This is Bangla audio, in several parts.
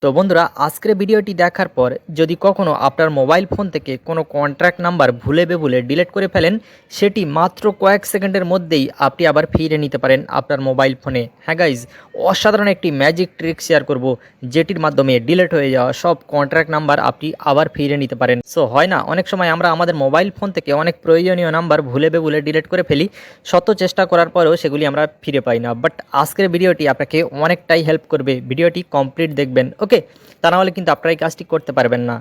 তো বন্ধুরা আজকের ভিডিওটি দেখার পর যদি কখনো আপনার মোবাইল ফোন থেকে কোনো কন্ট্যাক্ট নাম্বার ভুলে ডিলিট করে ফেলেন, সেটি মাত্র কয়েক সেকেন্ডের মধ্যেই আপনি আবার ফিরে নিতে পারেন আপনার মোবাইল ফোনে। হ্যাঁ গাইজ, অসাধারণ একটি ম্যাজিক ট্রিক শেয়ার করব, যেটির মাধ্যমে ডিলিট হয়ে যাওয়া সব কন্ট্যাক্ট নাম্বার আপনি আবার ফিরে নিতে পারেন। সো হয় না, অনেক সময় আমরা আমাদের মোবাইল ফোন থেকে অনেক প্রয়োজনীয় নাম্বার ভুলে ডিলিট করে ফেলি, শত চেষ্টা করার পরেও সেগুলি আমরা ফিরে পাই না। বাট আজকের ভিডিওটি আপনাকে অনেকটাই হেল্প করবে, ভিডিওটি কমপ্লিট দেখবেন, ওকে? তা না হলে কিন্তু আপনারা এই কাজটি করতে পারবেন না।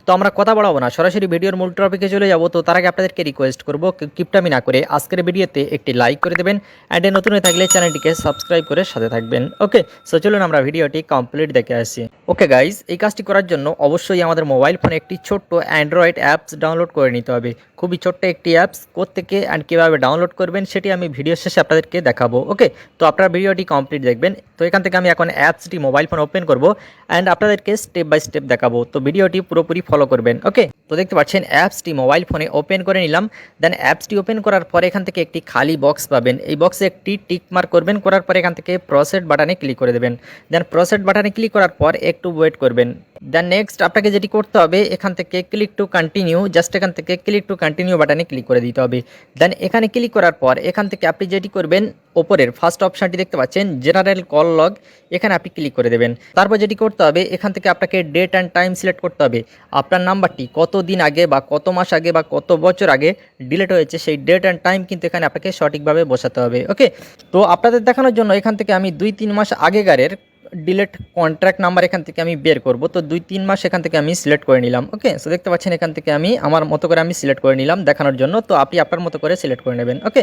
তো আমরা কথা বাড়াবো না, সরাসরি ভিডিওর মূল টপিকে চলে যাব। তো তার আগে আপনাদেরকে রিকোয়েস্ট করবো, কিপটামি না করে আজকের ভিডিওতে একটি লাইক করে দেবেন, অ্যান্ড নতুন হয়ে থাকলে চ্যানেলটিকে সাবস্ক্রাইব করে সাথে থাকবেন, ওকে? সো চলুন আমরা ভিডিওটি কমপ্লিট দেখে আসি। ওকে গাইজ, এই কাজটি করার জন্য অবশ্যই আমাদের মোবাইল ফোনে একটি ছোট্ট অ্যান্ড্রয়েড অ্যাপস ডাউনলোড করে নিতে হবে। খুবই ছোট্ট একটি অ্যাপস, কোত্থেকে অ্যান্ড কীভাবে ডাউনলোড করবেন সেটি আমি ভিডিও শেষে আপনাদেরকে দেখাবো, ওকে? তো আপনারা ভিডিওটি কমপ্লিট দেখবেন। তো এখান থেকে আমি এখন অ্যাপসটি মোবাইল ফোন ওপেন করব, অ্যান্ড আপনাদেরকে স্টেপ বাই স্টেপ দেখাবো। তো ভিডিওটি পুরোপুরি ফলো করবেন, ওকে? তো দেখতে পাচ্ছেন অ্যাপসটি মোবাইল ফোনে ওপেন করে নিলাম। দেন অ্যাপসটি ওপেন করার পর এখান থেকে একটি খালি বক্স পাবেন, এই বক্সে একটি টিক মার্ক করবেন, করার পর এখান থেকে প্রসেড বাটনে ক্লিক করে দেবেন। দেন প্রসেড বাটনে ক্লিক করার পর একটু ওয়েট করবেন। দেন নেক্সট আপনাকে যেটি করতে হবে, এখান থেকে ক্লিক টু কন্টিনিউ, জাস্ট এখান থেকে ক্লিক টু কন্টিনিউ বাটনে ক্লিক করে দিতে হবে। দেন এখানে ক্লিক করার পর এখান থেকে আপনি যেটি করবেন, ওপরের ফার্স্ট অপশানটি দেখতে পাচ্ছেন জেনারেল কল লগ, এখানে আপনি ক্লিক করে দেবেন। তারপর যেটি করতে হবে, এখান থেকে আপনাকে ডেট অ্যান্ড টাইম সিলেক্ট করতে হবে। আপনার নাম্বারটি কত দিন আগে বা কত মাস আগে বা কত বছর আগে ডিলিট হয়েছে, সেই ডেট অ্যান্ড টাইম কিন্তু এখানে আপনাকে সঠিকভাবে বসাতে হবে, ওকে? তো আপনাদের দেখানোর জন্য এখান থেকে আমি 2-3 মাস আগেকারের ডিলেট কন্ট্রাক্ট নাম্বার এখান থেকে আমি বের করব। তো 2-3 মাস এখান থেকে আমি সিলেক্ট করে নিলাম, ওকে? সো দেখতে পাচ্ছেন এখান থেকে আমি আমার মতো করে আমি সিলেক্ট করে নিলাম দেখানোর জন্য। তো আপনি আপনার মতো করে সিলেক্ট করে নেবেন, ওকে?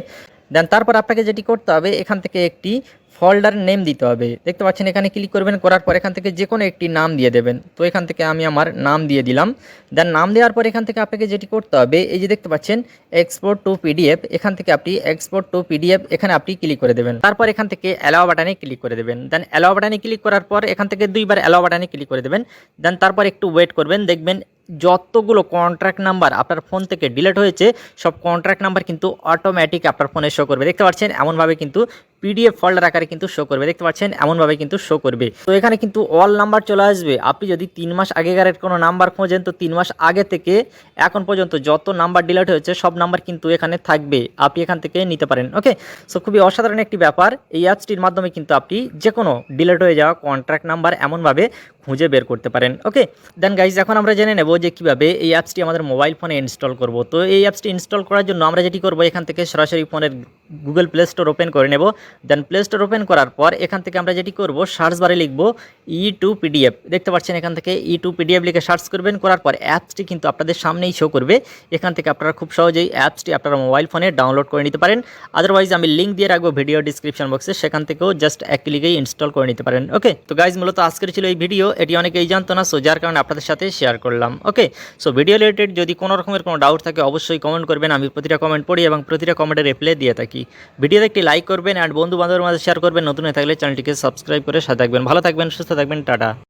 দেন তারপর আপনাকে যেটি করতে হবে, এখান থেকে একটি ফোল্ডার নেম দিতে হবে। দেখতে পাচ্ছেন এখানে ক্লিক করবেন, করার পর এখান থেকে যে কোনো একটি নাম দিয়ে দেবেন। তো এখান থেকে আমি আমার নাম দিয়ে দিলাম। দেন নাম দেওয়ার পর এখান থেকে আপনাকে যেটি করতে হবে, এই যে দেখতে পাচ্ছেন এক্সপোর্ট টু পিডিএফ, এখান থেকে আপনি এক্সপোর্ট টু পিডিএফ এখানে আপনি ক্লিক করে দেবেন। তারপর এখান থেকে অ্যালাও বাটনে ক্লিক করে দেবেন। দেন অ্যালাও বাটনে ক্লিক করার পর এখান থেকে 2বার অ্যালাও বাটনে ক্লিক করে দেবেন। দেন তারপর একটু ওয়েট করবেন, দেখবেন যতগুলো কন্ট্রাক্ট নাম্বার আপনার ফোন থেকে ডিলিট হয়েছে সব কন্ট্রাক্ট নাম্বার কিন্তু অটোমেটিক আপনার ফোনে শো করবে। দেখতে পাচ্ছেন এমনভাবে কিন্তু পিডিএফ ফোল্ডার আকারে কিন্তু শো করবে, দেখতে পাচ্ছেন এমনভাবে কিন্তু শো করবে। তো এখানে কিন্তু অল নাম্বার চলে আসবে। আপনি যদি 3 মাস আগেকার কোনো নাম্বার খোঁজেন, তো 3 মাস আগে থেকে এখন পর্যন্ত যত নাম্বার ডিলিট হয়েছে সব নাম্বার কিন্তু এখানে থাকবে, আপনি এখান থেকে নিতে পারেন, ওকে? সো খুবই অসাধারণ একটি ব্যাপার। এই অ্যাপসটির মাধ্যমে কিন্তু আপনি যে কোনো ডিলিট হয়ে যাওয়া কন্ট্রাক্ট নাম্বার এমনভাবে খুঁজে বের করতে পারেন, ওকে? দেন গাইজ, এখন আমরা জেনে নেব যে কীভাবে এই অ্যাপসটি আমাদের মোবাইল ফোনে ইনস্টল করব। তো এই অ্যাপসটি ইনস্টল করার জন্য আমরা যেটি করব, এখান থেকে সরাসরি ফোনের গুগল প্লে স্টোর ওপেন করে নেব। দেন প্লে স্টোর ওপেন করার পর এখান থেকে আমরা যেটি করব, সার্চ বারে লিখব E2PDF। দেখতে পাচ্ছেন এখান থেকে E2PDF লিখে সার্চ করবেন, করার পর অ্যাপসটি কিন্তু আপনাদের সামনেই শো করবে। এখান থেকে আপনারা খুব সহজেই অ্যাপসটি আপনারা মোবাইল ফোনে ডাউনলোড করে নিতে পারেন। আদারওয়াইজ আমি লিঙ্ক দিয়ে রাখবো ভিডিও ডিসক্রিপশন বক্সে, সেখান থেকেও জাস্ট এক ক্লিকেই ইনস্টল করে নিতে পারেন, ওকে? তো গাইজ, মূলত আজকের ছিল এই ভিডিও, এটি অনেকেই জানতো না, সো যার কারণে আপনাদের সাথে শেয়ার করলাম, ওকে? সো ভিডিও রিলেটেড যদি কোনো রকমের কোনো ডাউট থাকে অবশ্যই কমেন্ট করবেন, আমি প্রতিটা কমেন্ট পড়ি এবং প্রতিটা কমেন্টের রিপ্লাই দিয়ে থাকি। ভিডিওতে একটি লাইক করবেন, অ্যান্ড বন্ধু বান্ধবের মাঝে শেয়ার করবেন। নতুন হয়ে থাকলে চ্যানেলটিকে সাবস্ক্রাইব করে সাথে থাকবেন। ভালো থাকবেন, সুস্থ থাকবেন, টাটা।